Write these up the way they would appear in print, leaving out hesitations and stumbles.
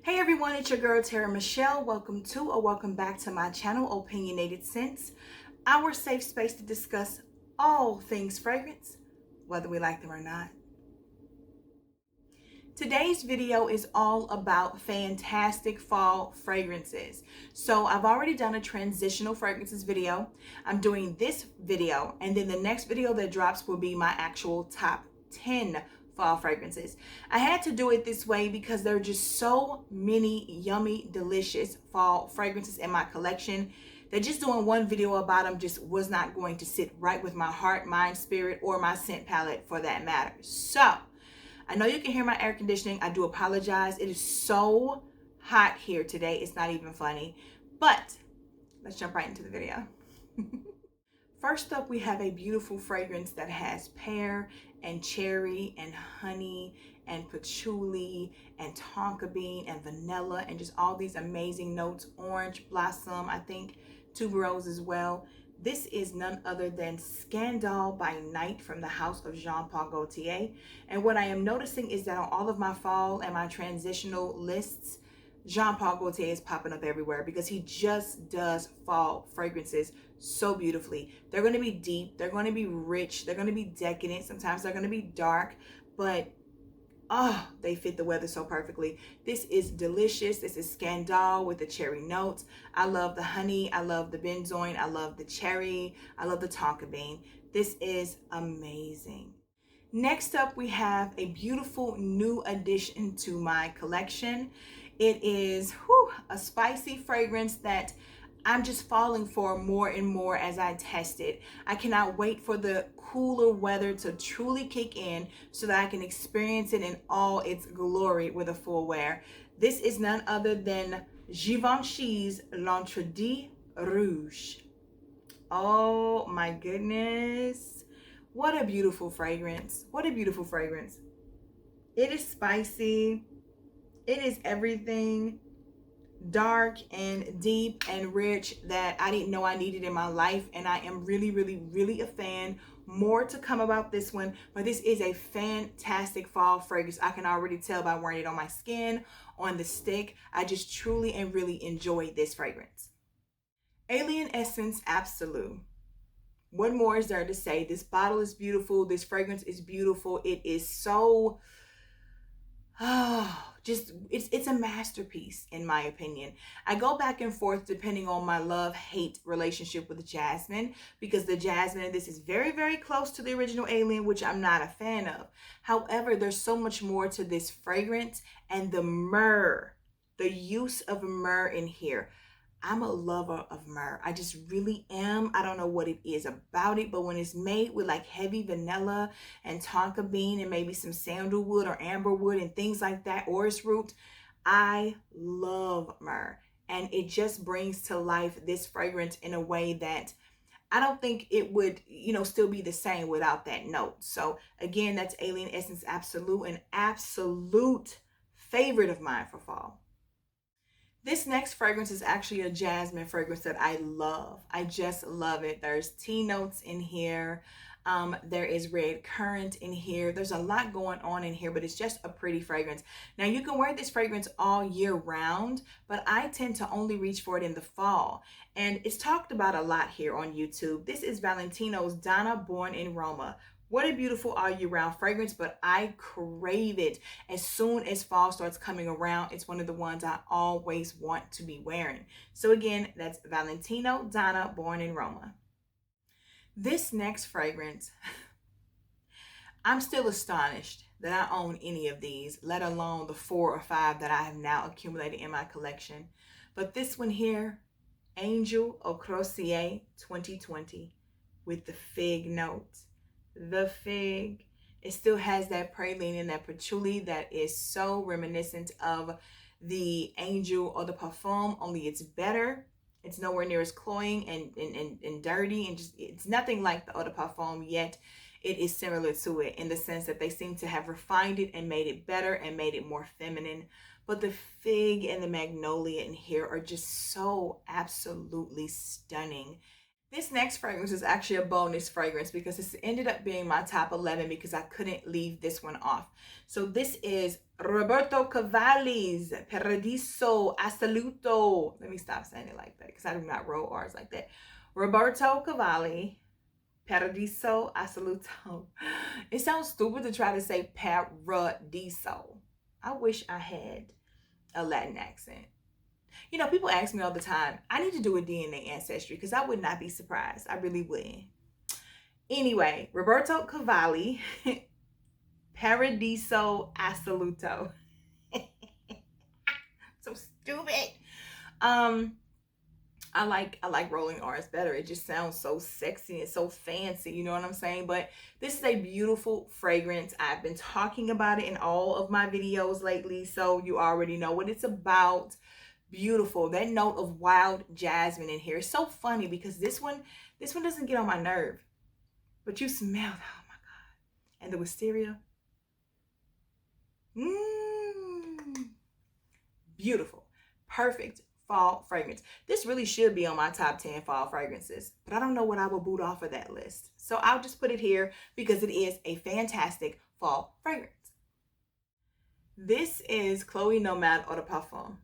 Hey everyone, it's your girl Tara Michelle. Welcome to or welcome back to my channel, Opinionated Scents, our safe space to discuss all things fragrance, whether we like them or not. Today's video is all about fantastic fall fragrances. So I've already done a transitional fragrances video. I'm doing this video, and then the next video that drops will be my actual top 10 fall fragrances. I had to do it this way because there are just so many yummy, delicious fall fragrances in my collection that just doing one video about them just was not going to sit right with my heart, mind, spirit, or my scent palette for that matter. So I know you can hear my air conditioning. I do apologize. It is so hot here today. It's not even funny. But let's jump right into the video. First up, we have a beautiful fragrance that has pear and cherry and honey and patchouli and tonka bean and vanilla and just all these amazing notes. Orange blossom, I think tuberose as well. This is none other than Scandal by Night from the house of Jean Paul Gaultier. And what I am noticing is that on all of my fall and my transitional lists, Jean Paul Gaultier is popping up everywhere because he just does fall fragrances so beautifully. They're going to be deep, they're going to be rich, they're going to be decadent, sometimes they're going to be dark, but oh, they fit the weather so perfectly. This is delicious. This is Scandal with the cherry notes. I love the honey. I love the benzoin. I love the cherry. I love the tonka bean. This is amazing. Next up, we have a beautiful new addition to my collection. It is a spicy fragrance that I'm just falling for more and more as I test it. I cannot wait for the cooler weather to truly kick in so that I can experience it in all its glory with a full wear. This is none other than Givenchy's L'Interdit Rouge. Oh my goodness. What a beautiful fragrance. What a beautiful fragrance. It is spicy. It is everything dark and deep and rich that I didn't know I needed in my life, and I am really a fan. More to come about this one, but this is a fantastic fall fragrance. I can already tell by wearing it on my skin, on the stick. I just truly and really enjoyed this fragrance. Alien Essence Absolu. What more is there to say? This bottle is beautiful. This fragrance is beautiful. It is so it's a masterpiece in my opinion. I go back and forth depending on my love-hate relationship with jasmine, because the jasmine in this is very close to the original Alien, which I'm not a fan of. However, there's so much more to this fragrance, and the myrrh, the use of myrrh in here. I'm a lover of myrrh. I just really am. I don't know what it is about it, but when it's made with like heavy vanilla and tonka bean and maybe some sandalwood or amberwood and things like that, orris root, I love myrrh. And it just brings to life this fragrance in a way that I don't think it would, still be the same without that note. So again, that's Alien Essence Absolute, an absolute favorite of mine for fall. This next fragrance is actually a jasmine fragrance that I love. I just love it. There's tea notes in here. There is red currant in here. There's a lot going on in here, but it's just a pretty fragrance. Now, you can wear this fragrance all year round, but I tend to only reach for it in the fall. And it's talked about a lot here on YouTube. This is Valentino's DONNA Born in Roma. What a beautiful all year round fragrance, but I crave it as soon as fall starts coming around. It's one of the ones I always want to be wearing. So again, that's Valentino DONNA Born in Roma. This next fragrance, I'm still astonished that I own any of these, let alone the 4 or 5 that I have now accumulated in my collection. But this one here, Angel Eau Crossiere 2020 with the fig notes. The fig, it still has that praline and that patchouli that is so reminiscent of the Angel or the Parfum, only it's better. It's nowhere near as cloying and dirty, and just it's nothing like the Eau de Parfum, yet it is similar to it in the sense that they seem to have refined it and made it better and made it more feminine. But the fig and the magnolia in here are just so absolutely stunning. This next fragrance is actually a bonus fragrance because this ended up being my top 11 because I couldn't leave this one off. So this is Roberto Cavalli's Paradiso Assoluto. Let me stop saying it like that because I do not roll R's like that. Roberto Cavalli Paradiso Assoluto. It sounds stupid to try to say Paradiso. I wish I had a Latin accent. You know, people ask me all the time, I need to do a DNA ancestry because I would not be surprised. I really wouldn't. Anyway, Roberto Cavalli, Paradiso Assoluto. So stupid. I like rolling R's better. It just sounds so sexy and so fancy, you know what I'm saying? But this is a beautiful fragrance. I've been talking about it in all of my videos lately, so you already know what it's about. Beautiful. That note of wild jasmine in here is so funny because this one doesn't get on my nerve. But you smell, oh my God. And the wisteria. Beautiful. Perfect fall fragrance. This really should be on my top 10 fall fragrances, but I don't know what I will boot off of that list. So I'll just put it here because it is a fantastic fall fragrance. This is Chloe Nomade Eau de Parfum.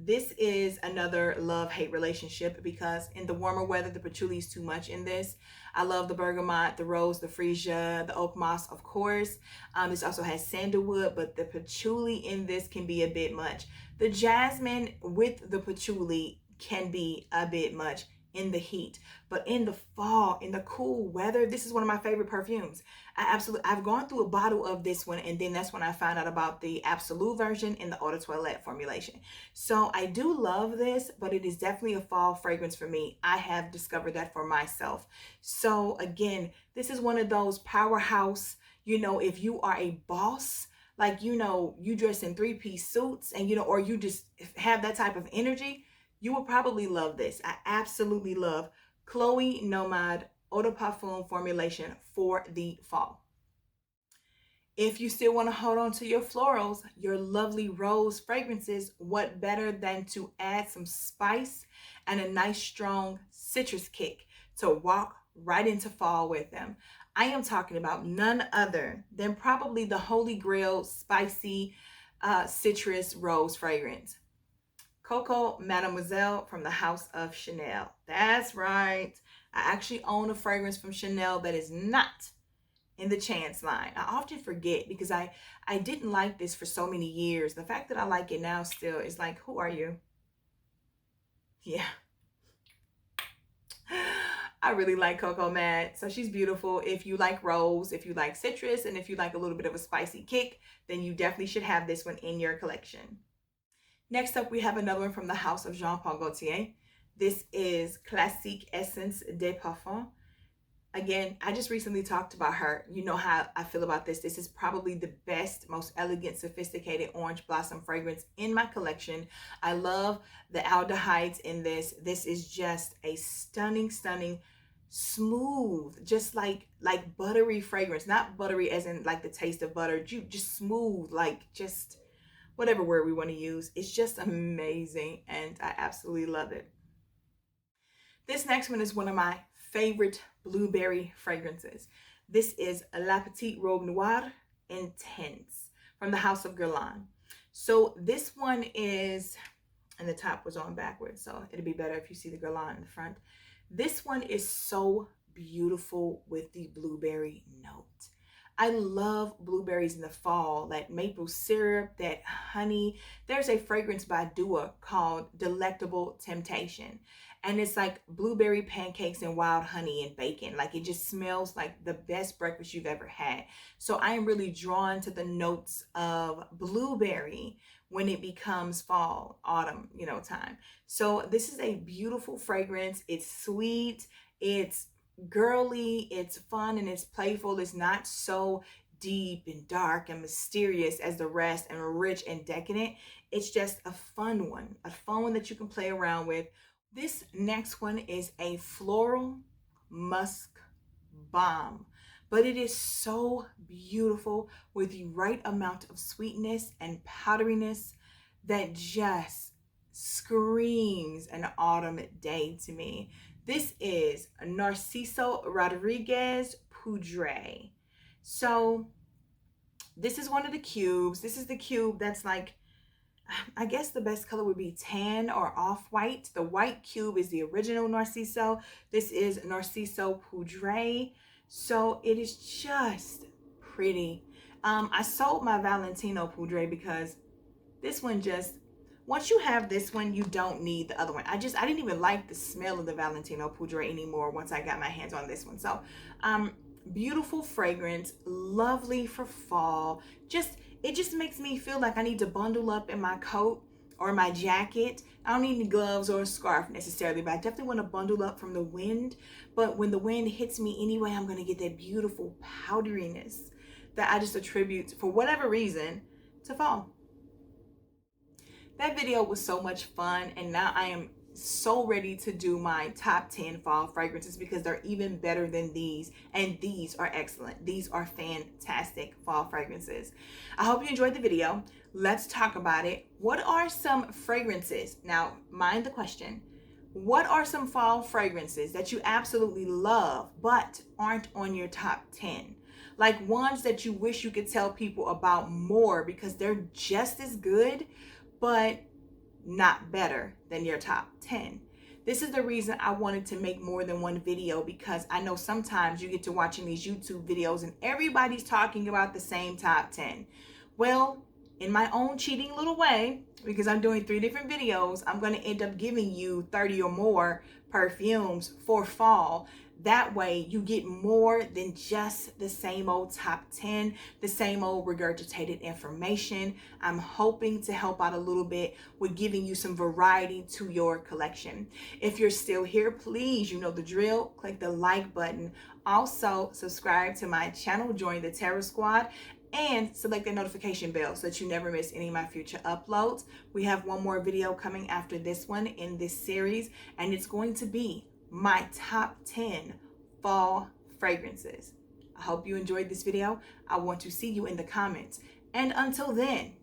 This is another love-hate relationship because in the warmer weather, the patchouli is too much in this. I love the bergamot, the rose, the freesia, the oak moss, of course. This also has sandalwood, but the patchouli in this can be a bit much. The jasmine with the patchouli can be a bit much in the heat, but in the fall, in the cool weather, this is one of my favorite perfumes. I've gone through a bottle of this one, and then that's when I found out about the Absolu version in the Eau de Toilette formulation. So I do love this, but it is definitely a fall fragrance for me. I have discovered that for myself. So again, this is one of those powerhouse, you know, if you are a boss, like, you know, you dress in 3-piece suits and, you know, or you just have that type of energy, you will probably love this. I absolutely love Chloe Nomade Eau de Parfum formulation for the fall. If you still want to hold on to your florals, your lovely rose fragrances, what better than to add some spice and a nice strong citrus kick to walk right into fall with them. I am talking about none other than probably the holy grail spicy citrus rose fragrance. Coco Mademoiselle from the House of Chanel. That's right. I actually own a fragrance from Chanel that is not in the Chance line. I often forget because I didn't like this for so many years. The fact that I like it now still is like, who are you? Yeah. I really like Coco Mad. So she's beautiful. If you like rose, if you like citrus, and if you like a little bit of a spicy kick, then you definitely should have this one in your collection. Next up, we have another one from the House of Jean Paul Gaultier. This is Classique Essence de Parfum. Again, I just recently talked about her. You know how I feel about this. This is probably the best, most elegant, sophisticated orange blossom fragrance in my collection. I love the aldehydes in this. This is just a stunning, stunning, smooth, just like buttery fragrance. Not buttery as in like the taste of butter, just smooth, like just whatever word we want to use. It's just amazing, and I absolutely love it. This next one is one of my favorite blueberry fragrances. This is La Petite Robe Noir Intense from the House of Guerlain. So this one is, and the top was on backwards, so it'd be better if you see the Guerlain in the front. This one is so beautiful with the blueberry note. I love blueberries in the fall, that maple syrup, that honey. There's a fragrance by Dua called Delectable Temptation. And it's like blueberry pancakes and wild honey and bacon. Like it just smells like the best breakfast you've ever had. So I am really drawn to the notes of blueberry when it becomes fall, autumn, you know, time. So this is a beautiful fragrance. It's sweet. It's girly, it's fun, and it's playful. It's not so deep and dark and mysterious as the rest and rich and decadent. It's just a fun one that you can play around with. This next one is a floral musk bomb, but it is so beautiful with the right amount of sweetness and powderiness that just screams an autumn day to me. This is Narciso Poudree. So this is one of the cubes. This is the cube that's like, I guess the best color would be tan or off-white. The white cube is the original Narciso. This is Narciso Poudree. So it is just pretty. I sold my Valentino Poudree because this one just, once you have this one, you don't need the other one. I didn't even like the smell of the Valentino Poudree anymore once I got my hands on this one. So beautiful fragrance, lovely for fall. It just makes me feel like I need to bundle up in my coat or my jacket. I don't need any gloves or a scarf necessarily, but I definitely want to bundle up from the wind. But when the wind hits me anyway, I'm going to get that beautiful powderiness that I just attribute, for whatever reason, to fall. That video was so much fun, and now I am so ready to do my top 10 fall fragrances because they're even better than these, and these are excellent. These are fantastic fall fragrances. I hope you enjoyed the video. Let's talk about it. What are some fragrances? Now, mind the question. What are some fall fragrances that you absolutely love but aren't on your top 10? Like ones that you wish you could tell people about more because they're just as good, but not better than your top 10. This is the reason I wanted to make more than one video, because I know sometimes you get to watching these YouTube videos and everybody's talking about the same top 10. Well, in my own cheating little way, because I'm doing 3 different videos, I'm going to end up giving you 30 or more perfumes for fall. That way you get more than just the same old top 10, the same old regurgitated information. I'm hoping to help out a little bit with giving you some variety to your collection. If you're still here, please, you know the drill, click the like button. Also, subscribe to my channel, join the Terror Squad, and select the notification bell so that you never miss any of my future uploads. We have one more video coming after this one in this series, and it's going to be my top 10 fall fragrances. I hope you enjoyed this video. I want to see you in the comments. And until then,